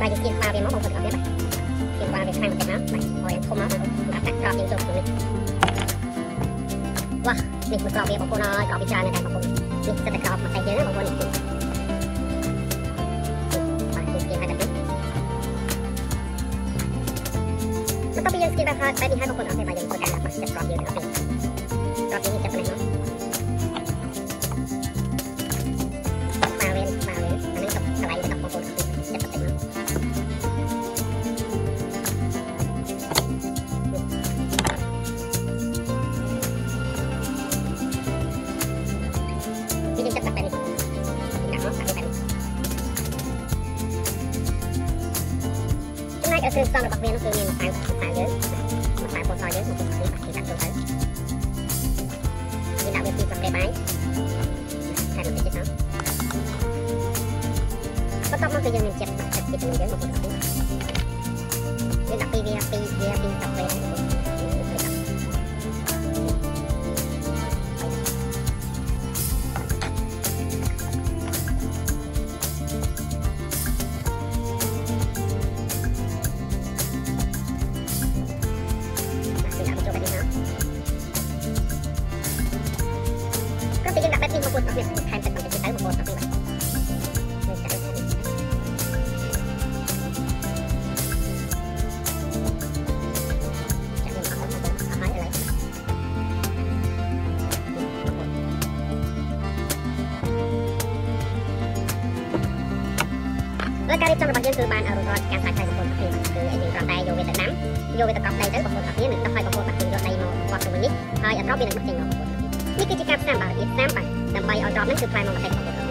là những tiền vào về máu bông phần đó tiền vào về khai một cái máu rồi em không máu mà cũng đã cắt những chỗ của mình wow mình một cọp về bông nó cọp bị tràn này bông mình sẽ đặt cọp mà tay dưới bông nàyมันต้องไปยังสกิลแบบไปมีให้บางคนเอาไปมายังตัวการแบบจะกรอบเยอะนะครับกรอบนี้จะเป็นอะไรเนาะมาเว้นอันนั้นกับอะไรกับบางคนจะเป็นเนาะที่นี่จะเป็นหนักเนาะเป็นก็คือซ่อนระบบเรียนก็คือมีภาษาเยอะภาษาโปรซอยเยอะมันคือที่ตัดตัวไปที่ดับเบิลทีสำเร็จไหมใช่มันเป็นเจ็ดเนาะก็ต้องมันคือยังมีเจ็ดแบบเจ็ดเป็นเยอะกว่าคนอื่นที่ดับปีตับไปที่บางคนเขาเนี่ยแทนเป็นบางคนใช้บางคนเขาไม่แบบและการเรียบจำระบายคือบานอารมณ์การใช้บางคนคือไอ้ยิงกระต่ายโยเวตน้ำโยเวตกอบใดtớiบางคนแบบนี้หนึ่งต้องคอยบางคนแบบคือโยนใดโม่วัดตรงนี้คอยอัดรอบเป็นหนึ่งจริงบางคนนี่คือการสร้างบาร์อีสามบาร์แต่ใบเอาดรอปนั่นคือคลายมองมาเป็นของตัวเอง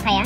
apa ya?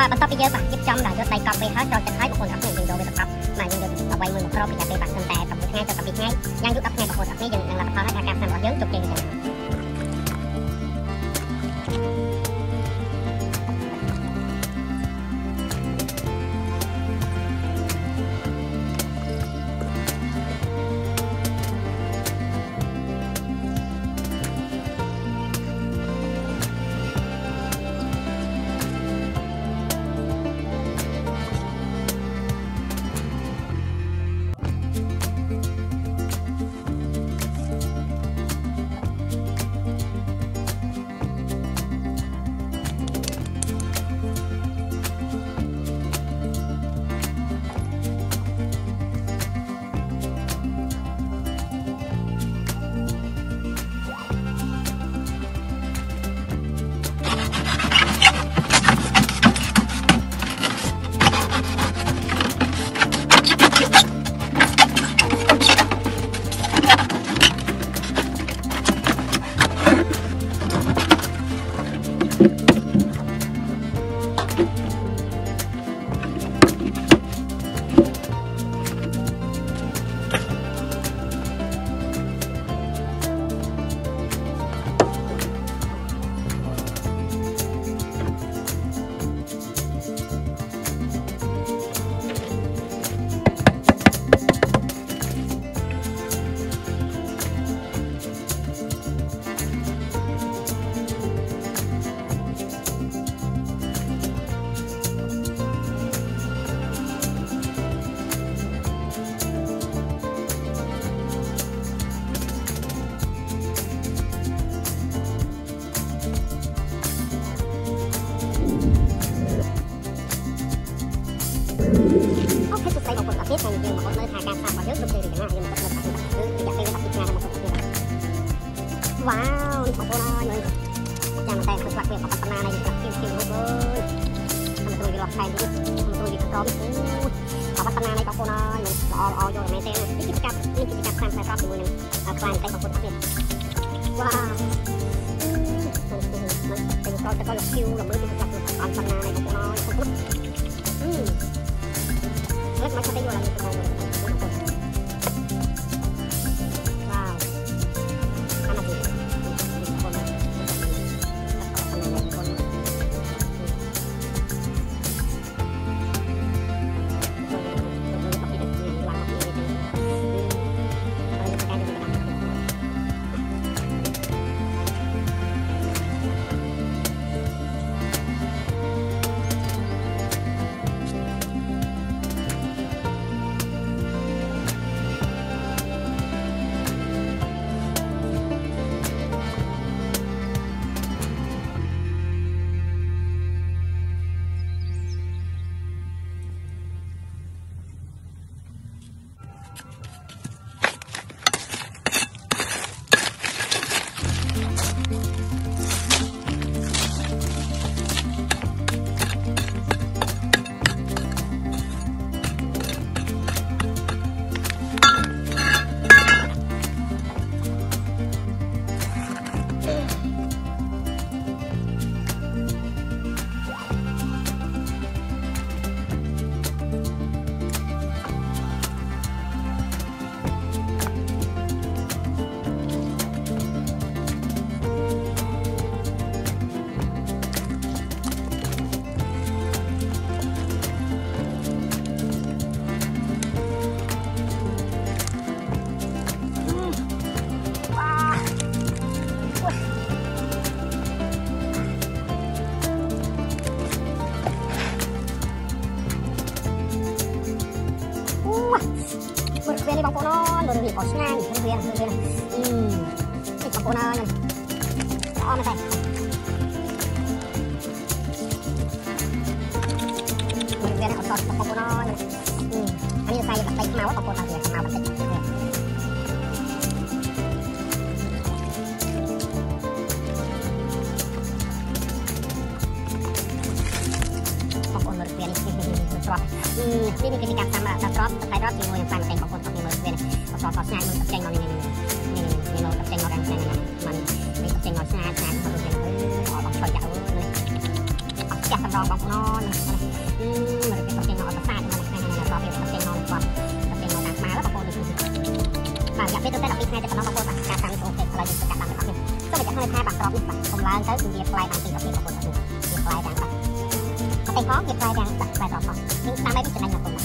Bạn bắt video bạn giúp chấm là cho tay copy hết rồi sẽ thấy một phần ấp này dừng đồ về tập tập mà dừng được tập quay 10 một crop thì sẽ bạn thân tệ tập 12 cho tập 12 đang giúp ấp ngay một phần ấp này dừng là tập hết ra cam sang bỏ dướng chục tiền បងប្អូនអើយមើលចាំតែធ្វើស្លាកវាបកបណ្ណានៃស្លាកគៀវគៀវលោកអើយខ្ញុំទៅវារកខែនេះខ្ញុំទៅវាក្រោបអូបកបណ្ណានៃបងប្អូនអើយល្អយកមែនទេនេះគឺជាការតាមខ្សែរ៉ាប់ជាមួយនឹងខ្លាំងតែបងប្អូនអត់ទៀតវ៉ាเป็นก็จะก็ลงคิวลงมือเป็นหลักอันตรายในของน้อยของพุทธเล็กมันจะได้อยู่อะไรอยู่ตรงนี้ว้าวอันนั้นดีคนนี่บางคนนอนบริเวณก่อสร้างบริเวณนี่บางคนนอนอ้อมมาใส่บริเวณของสอดบางคนนอนอันนี้ใส่แบบใส่เมาส์บางคนนอนเลยเมาส์แบบใส่บางคนบริเวณนี่มีกิจกรรมทำแบบรอบไปรอบที่มวยยังฟันเต็มบางคนต้องมีบริเวณสอดง่ายมันกับเจงเรานี่เรากับเจงเราดังใจมันมีกับเจงเราง่ายบริเวณอ๋อบางชอยยาวเลยจับสำรองบางคนนอนบริเวณกับเจงเราประสาทมันรอบเดียวกับเจงเราก่อนกับเจงเราดังมาแล้วบางคนบางอยากเป็นตัวแต่ละปีง่ายแต่บางคนแบบการทำโอเคอะไรอยู่กับการทำแบบนี้ก็ไม่จะให้5 บาทรอบนี้ผมล้างก็คือเรียบปลายทางตีกับปีบางคนดูเรียบปลายทางแบบเป็นของเรียบปลายทางแบบปลายรอบซึ่งตามได้ที่จะได้เงินคนละ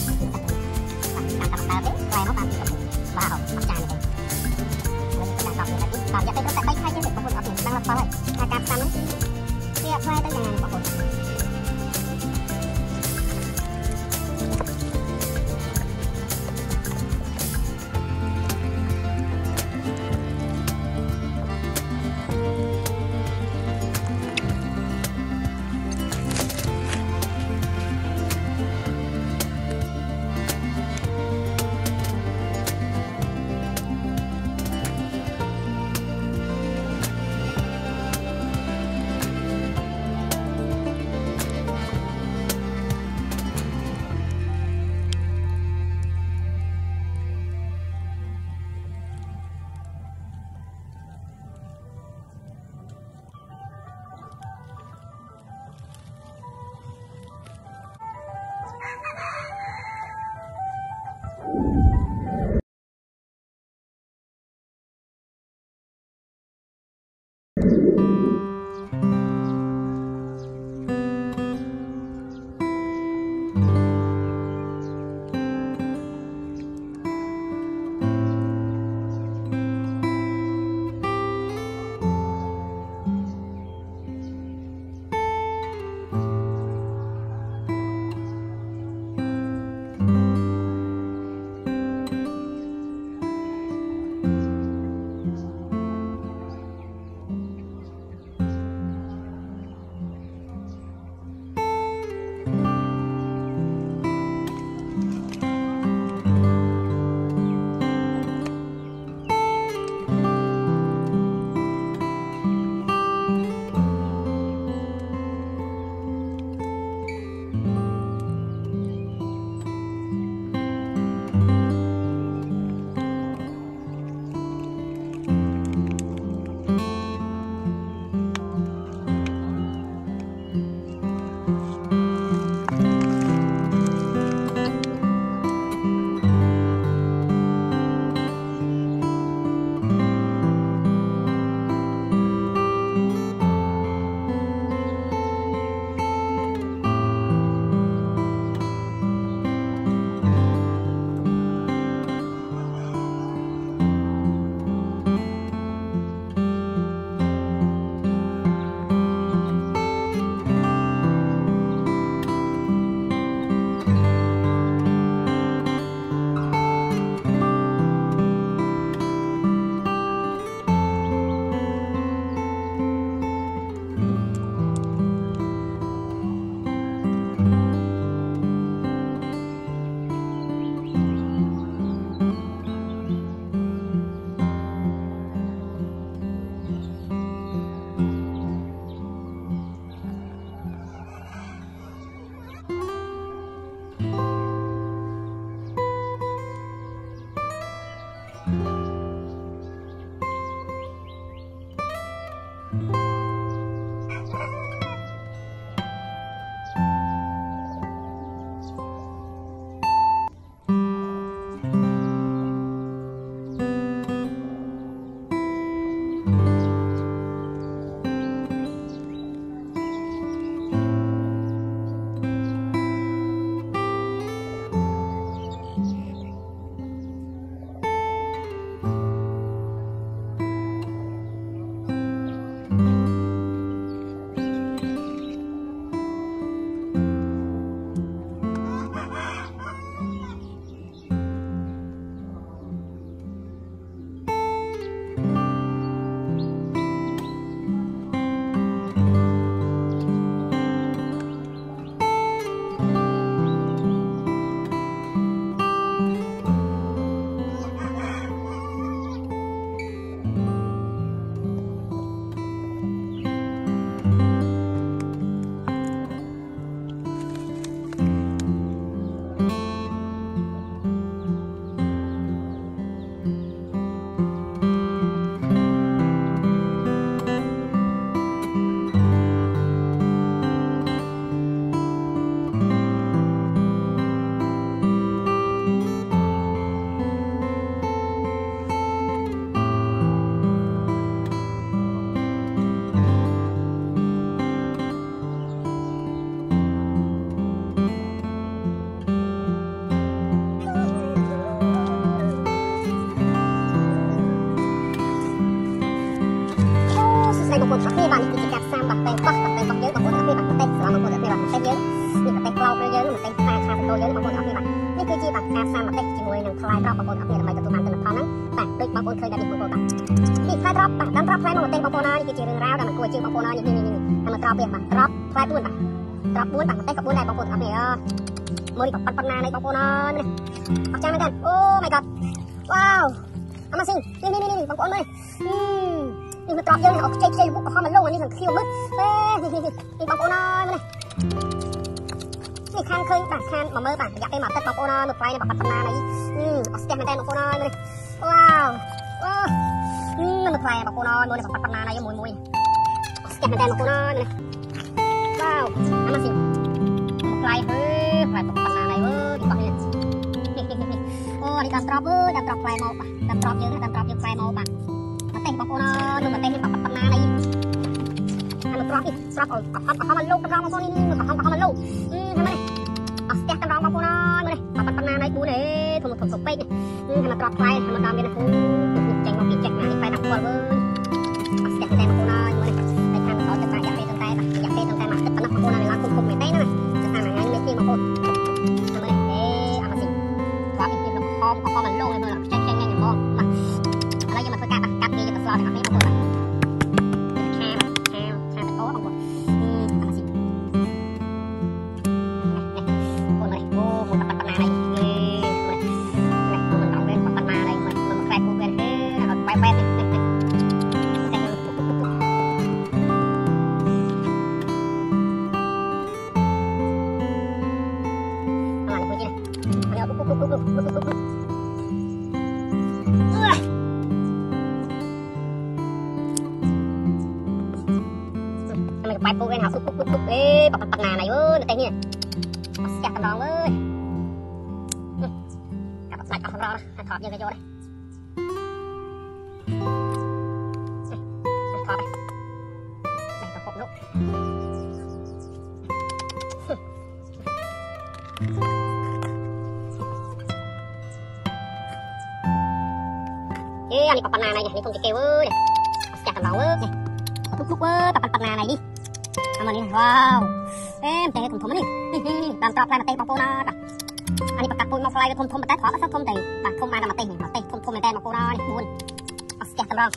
การทำแบบนี้ปลายเขาตามตีกับปีว้าวจานเลยแล้วจะการตอบเลยแบบนี้ตอบอยากเป็นตัวแต่ไม่ใช่ที่สุดบางคนเอาถึงตั้งรับเลยการทำนั้นเรียบปลายตั้งยังไงบางคน បងប្អូនទាំងអស់គ្នាបាទនេះគឺជាការផ្សាំបាក់តេបោះយើងបងប្អូនទាំងអស់គ្នាបាទប្រទេសស្លាមបងប្អូនទាំងអស់គ្នាបាទប្រទេសយើងនេះប្រទេសក្លោកយើងប្រទេសខ្សែខាសតូយើងបងប្អូនទាំងអស់គ្នាបាទនេះគឺជាបាទការផ្សាំប្រទេសជាមួយនឹងផ្លែត្រប់បងប្អូនទាំងអស់គ្នាដើម្បីទទួលបានទិន្នផលហ្នឹងបាទដូចបងប្អូនឃើញដែរនេះបងប្អូនបាទនេះផ្លែត្រប់បាទដល់ត្រប់ផ្លែមកប្រទេសបងប្អូនណានេះគឺជារឿងរ៉ាវដែលមិនគួរជឿបងប្អូនណានេះហើយមកត្រប់វាបាទត្រប់ផ្លែ4បាទត្រប់4បាទប្រទេសក៏4ដែរបងប្អូនទាំងអស់គ្នាមើលនេះប៉ុណ្ណានេះបងប្អូនណានេះអស្ចារ្យមែនទេអូ my god វ៉ាវអាម៉ាស៊ីននេះបងប្អូនមើលនេះមកត្រប់យើងអត់ខ្ចីលុបក៏ហមមកលងនេះខាងខៀវមើលនេះបងប្អូនអើយនេះខាងឃើញបាទខាងមកមើលបាទរយៈពេលមកទឹកបងប្អូនអើយមើលផ្លែនេះបាត់ប៉ុណ្ណានេះអត់ស្ទះមែនទេបងប្អូនអើយមើលវ៉ាវមើលផ្លែបងប្អូនអើយមើលនេះបាត់ប៉ុណ្ណានេះមួយអត់ស្ទះមែនទេបងប្អូនអើយមើលវ៉ាវអាម៉ាស៊ីនផ្លែផ្លែបាត់ប៉ុណ្ណានេះមើលទីបងនេះអូនេះតាមត្រប់តាមត្រប់ផ្លែមកបាទតាមត្រប់យើងតាមត្រប់យើងផ្លែមកបាទតែបងប្អូននោះមកតែនេះបាត់ប៉ុណ្ណានេះហើយមកត្រប់នេះស្រាប់អត់មកលោកត្រង់បងប្អូននេះមកមកលោកហ្នឹងនេះអត់ស្ទះត្រង់បងប្អូនមើលនេះបាត់ប៉ុណ្ណានេះគូនេះធំពេកហើយមកត្រប់ផ្លែមកតាមមានចេញមកពីចេញណានេះផ្លែដាក់គាត់មើលអត់ស្ទះតែបងប្អូនមើលនេះតែខាងសោតតែរយៈពេលតែមកទឹកប៉ុណ្ណាបងប្អូនឡើងគុំមែនទេណាតែថ្ងៃនេះនេះបងប្អូនមើលនេះអាម៉ាស៊ីនគាត់នេះខ្ញុំខំមកលោកឲ្យមើលចេញញ៉ាំហ្មងបាទឥឡូវយើងមកធ្វើការកាត់វាយកទៅស្លទាំងអស់គ្នាបងប្អូនខាតអូបងប្អូនអាម៉ាស៊ីននេះអូបាត់ប៉ុណ្ណានេះមិនដល់វិញបាត់ប៉ុណ្ណានេះមិនខ្លែកគូវិញទេអត់បែបនេះបែបពូវិញហៅពុកបាត់ប៉ុណ្ណានេះនៅតែនេះអត់ស្ទះតម្រងអើយកាត់ស្ដាច់អស់តម្រងណាថតយើងទៅយកនេះថតនេះទៅពុកនោះអានេះប៉ុណ្ណានេះនេះគុំជិះគេអើយអត់ស្ទះតម្រងអើយពុកតែប៉ុណ្ណានេះអាមកនេះវ៉ាវតែធំនេះតាមត្រប់ផ្លែម្ទេសបងប្អូនណាបាទអានេះប្រកាសពូជមកផ្លែវាធំតែថតអត់ធំតែបាទធំបានតែម្ទេសធំមែនតែបងប្អូនណានេះ4អត់ស្ទះតម្រង